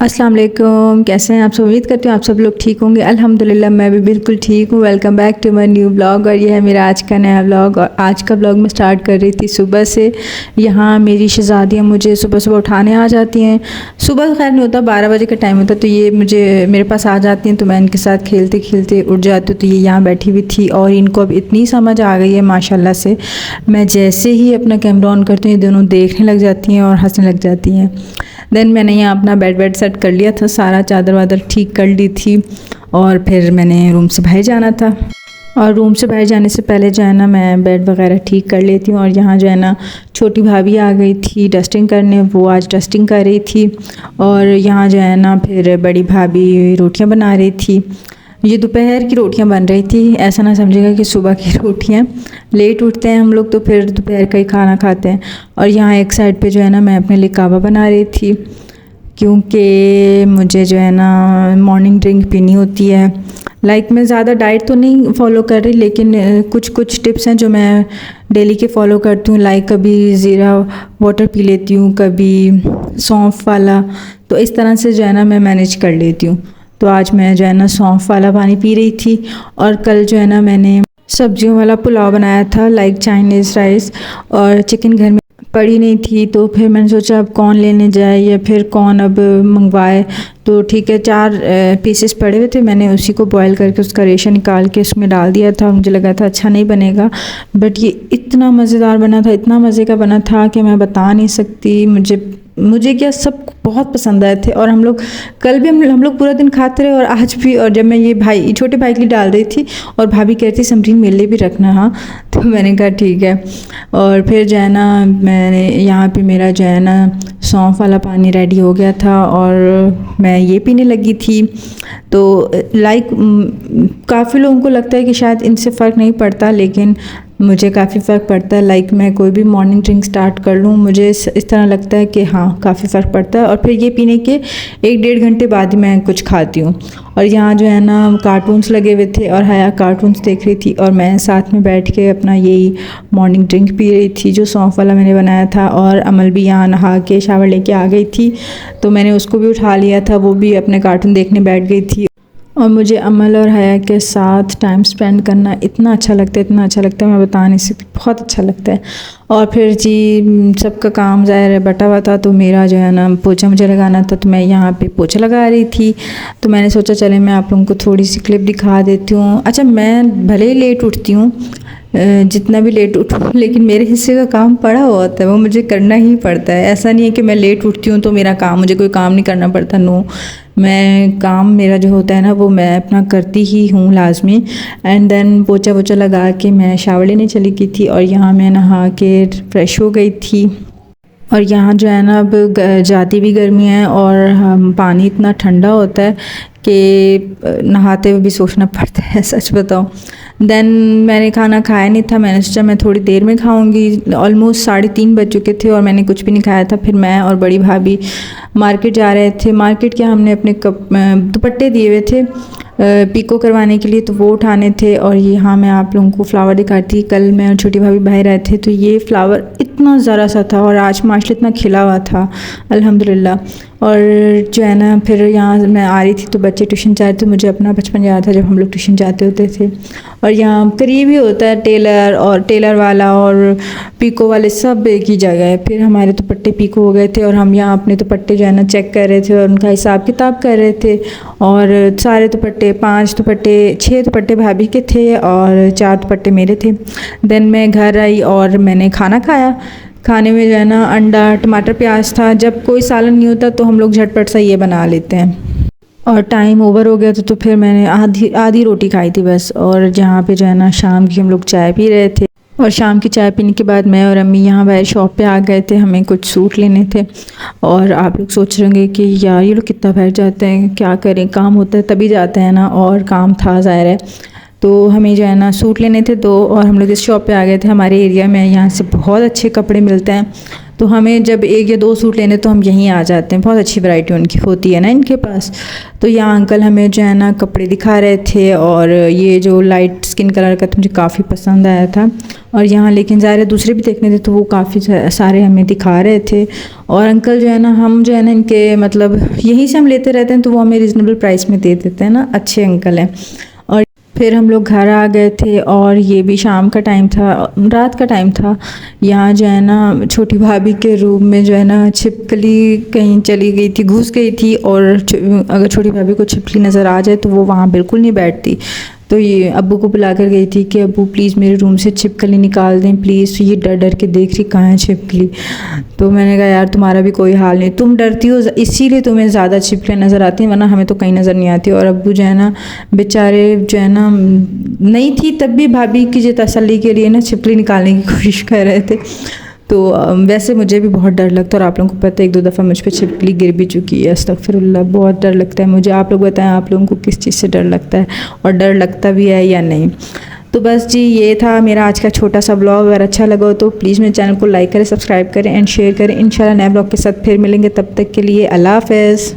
अस्सलाम वालेकुम, कैसे हैं आप सब। उम्मीद करती हूँ आप सब लोग ठीक होंगे। अल्हम्दुलिल्लाह मैं भी बिल्कुल ठीक हूँ। Welcome back to my new blog. और ये है मेरा आज का नया ब्लॉग। और आज का ब्लॉग मैं स्टार्ट कर रही थी सुबह से। यहाँ मेरी शहज़ादियाँ मुझे सुबह सुबह उठाने आ जाती हैं। सुबह खैर नहीं होता, 12 बजे का टाइम होता, तो ये मेरे पास आ जाती हैं, तो मैं इनके साथ खेलते खेलते उठ जाती हूँ। तो ये यहाँ बैठी हुई थी और इनको अब इतनी समझ आ गई है माशाल्लाह से। मैं जैसे ही अपना कैमरा ऑन करती हूँ, ये दोनों देखने लग जाती हैं और हंसने लग जाती हैं। देन मैंने यहाँ अपना बेड सेट कर लिया था, सारा चादर वादर ठीक कर ली थी। और फिर मैंने रूम से बाहर जाना था। और रूम से बाहर जाने से पहले जो है ना मैं बेड वगैरह ठीक कर लेती हूँ। और यहाँ जो है ना छोटी भाभी आ गई थी डस्टिंग करने, वो आज डस्टिंग कर रही थी। और यहाँ जो है ना फिर बड़ी भाभी रोटियाँ बना रही थी। ये दोपहर की रोटियां बन रही थी, ऐसा ना समझेगा कि सुबह की रोटियां। लेट उठते हैं हम लोग तो फिर दोपहर का ही खाना खाते हैं। और यहाँ एक साइड पे जो है ना मैं अपने लिए कावा बना रही थी, क्योंकि मुझे जो है ना मॉर्निंग ड्रिंक पीनी होती है। मैं ज़्यादा डाइट तो नहीं फॉलो कर रही, लेकिन कुछ कुछ टिप्स हैं जो मैं डेली के फॉलो करती हूँ। कभी ज़ीरा वाटर पी लेती हूँ, कभी सौंफ वाला। तो इस तरह से जो है ना मैं मैनेज कर लेती हूँ। तो आज मैं जो है ना सौंफ वाला पानी पी रही थी। और कल जो है ना मैंने सब्जियों वाला पुलाव बनाया था, चाइनीज़ राइस। और चिकन घर में पड़ी नहीं थी, तो फिर मैंने सोचा अब कौन लेने जाए या फिर कौन अब मंगवाए। तो ठीक है, 4 पीसेस पड़े हुए थे, मैंने उसी को बॉईल करके उसका रेशा निकाल के उसमें डाल दिया था। मुझे लगा था अच्छा नहीं बनेगा, बट ये इतना मज़ेदार बना था, इतना मज़े का बना था कि मैं बता नहीं सकती। मुझे क्या सब बहुत पसंद आए थे। और हम लोग कल भी हम लोग पूरा दिन खाते रहे और आज भी। और जब मैं ये छोटे भाई के लिए डाल रही थी और भाभी कह रही थी समरीन मेरे लिए भी रखना, हाँ, तो मैंने कहा ठीक है। और फिर जो है ना मैंने यहाँ पे मेरा जो है ना सौंफ वाला पानी रेडी हो गया था और मैं ये पीने लगी थी। तो काफ़ी लोगों को लगता है कि शायद इनसे फ़र्क नहीं पड़ता, लेकिन मुझे काफ़ी फ़र्क पड़ता है। मैं कोई भी मॉर्निंग ड्रिंक स्टार्ट कर लूँ, मुझे इस तरह लगता है कि हाँ काफ़ी फ़र्क पड़ता है। और फिर ये पीने के 1-1.5 घंटे बाद ही मैं कुछ खाती हूँ। और यहाँ जो है ना कार्टून्स लगे हुए थे और हया कार्टून्स देख रही थी और मैं साथ में बैठ के अपना यही मॉर्निंग ड्रिंक पी रही थी जो सौंफ वाला मैंने बनाया था। और अमल भी यहाँ नहा के शावर लेके आ गई थी, तो मैंने उसको भी उठा लिया था, वो भी अपने कार्टून देखने बैठ गई थी। और मुझे अमल और हया के साथ टाइम स्पेंड करना इतना अच्छा लगता है, इतना अच्छा लगता है, मैं बता नहीं सकती, बहुत अच्छा लगता है। और फिर जी सबका काम ज़ाहिर है बटा हुआ था, तो मेरा जो है ना पोछा मुझे लगाना था, तो मैं यहाँ पे पोछा लगा रही थी। तो मैंने सोचा चले मैं आप लोगों को थोड़ी सी क्लिप दिखा देती हूँ। अच्छा, मैं भले ही लेट उठती हूँ, जितना भी लेट उठूँ, लेकिन मेरे हिस्से का काम पड़ा हुआ होता है, वो मुझे करना ही पड़ता है। ऐसा नहीं है कि मैं लेट उठती हूँ तो मुझे कोई काम नहीं करना पड़ता, नो। मैं काम मेरा जो होता है ना वो मैं अपना करती ही हूँ लाजमी। एंड देन पोछा वोछा लगा के मैं शावर लेने चली गई थी और यहाँ मैं नहा के फ्रेश हो गई थी। और यहाँ जो है ना अब ज़्यादा भी गर्मी है और पानी इतना ठंडा होता है कि नहाते हुए भी सोचना पड़ता है, सच बताऊँ। देन मैंने खाना खाया नहीं था, मैंने सोचा मैं थोड़ी देर में खाऊंगी। ऑलमोस्ट 3:30 बज चुके थे और मैंने कुछ भी नहीं खाया था। फिर मैं और बड़ी भाभी मार्केट जा रहे थे। मार्केट के हमने अपने दुपट्टे दिए हुए थे पिको करवाने के लिए, तो वो उठाने थे। और यहाँ मैं आप लोगों को फ्लावर दिखाती। कल मैं और छोटी भाभी बाहर आए थे, तो ये फ्लावर इतना ज़रा सा था और आज माशाल्लाह इतना खिला हुआ था, अल्हम्दुलिल्लाह। और जो है ना फिर यहाँ मैं आ रही थी तो बच्चे ट्यूशन जा रहे थे। मुझे अपना बचपन याद था जब हम लोग ट्यूशन जाते होते थे। और यहाँ करीब ही होता है टेलर वाला और पीको वाले सब एक ही जगह है। फिर हमारे दुपट्टे पीको हो गए थे और हम यहाँ अपने दुपट्टे जो है ना चेक कर रहे थे और उनका हिसाब किताब कर रहे थे। और सारे दुपट्टे 6 दुपट्टे भाभी के थे और 4 दुपट्टे मेरे थे। देन मैं घर आई और मैंने खाना खाया। खाने में जो है ना अंडा टमाटर प्याज था। जब कोई सालन नहीं होता तो हम लोग झटपट सा ये बना लेते हैं। और टाइम ओवर हो गया था तो फिर मैंने आधी रोटी खाई थी बस। और जहाँ पे जो है ना शाम की हम लोग चाय पी रहे थे। और शाम की चाय पीने के बाद मैं और अम्मी यहाँ बाहर शॉप पे आ गए थे, हमें कुछ सूट लेने थे। और आप लोग सोच रहे होंगे कि यार ये लोग कितना बाहर जाते हैं, क्या करें, काम होता है तभी जाते हैं ना, और काम था ज़ाहिर है। तो हमें जो है ना सूट लेने थे 2 और हम लोग इस शॉप पे आ गए थे। हमारे एरिया में यहाँ से बहुत अच्छे कपड़े मिलते हैं, तो हमें जब 1 या 2 सूट लेने तो हम यहीं आ जाते हैं, बहुत अच्छी वैरायटी उनकी होती है ना इनके पास। तो यहाँ अंकल हमें जो है ना कपड़े दिखा रहे थे, और ये जो लाइट स्किन कलर का तो मुझे काफ़ी पसंद आया था। और यहाँ लेकिन ज़ाहिर है दूसरे भी देखने थे, तो वो काफ़ी सारे हमें दिखा रहे थे। और अंकल जो है ना, हम जो है ना इनके मतलब यहीं से हम लेते रहते हैं, तो वो हमें रिजनेबल प्राइस में दे देते हैं ना, अच्छे अंकल हैं। और फिर हम लोग घर आ गए थे, और ये भी शाम का टाइम था, रात का टाइम था। यहाँ जो है ना छोटी भाभी के रूम में जो है ना छिपकली कहीं चली गई थी, घुस गई थी। और अगर छोटी भाभी को छिपकली नज़र आ जाए तो वो वहाँ बिल्कुल नहीं बैठती। तो ये अब्बू को बुला कर गई थी कि अब्बू प्लीज़ मेरे रूम से छिपकली निकाल दें प्लीज़। तो ये डर डर के देख रही कहाँ है छिपकली। तो मैंने कहा यार तुम्हारा भी कोई हाल नहीं, तुम डरती हो इसीलिए तुम्हें ज़्यादा छिपकलियाँ नज़र आती हैं, वरना हमें तो कहीं नज़र नहीं आती। और अब्बू जो है ना बेचारे जो है ना नहीं थी तब भी भाभी की जो तसल्ली के लिए ना छिपकली निकालने की कोशिश कर रहे थे। तो वैसे मुझे भी बहुत डर लगता है, और आप लोगों को पता है 1-2 दफ़ा मुझ पर छिपकली गिर भी चुकी है। अस्तगफिरुल्लाह, बहुत डर लगता है मुझे। आप लोग बताएं आप लोगों को किस चीज़ से डर लगता है, और डर लगता भी है या नहीं। तो बस जी ये था मेरा आज का छोटा सा ब्लॉग। अगर अच्छा लगा हो तो प्लीज़ मेरे चैनल को लाइक करें, सब्सक्राइब करें एंड शेयर करें। इंशाल्लाह नए ब्लॉग के साथ फिर मिलेंगे, तब तक के लिए अल्लाह हाफ़िज़।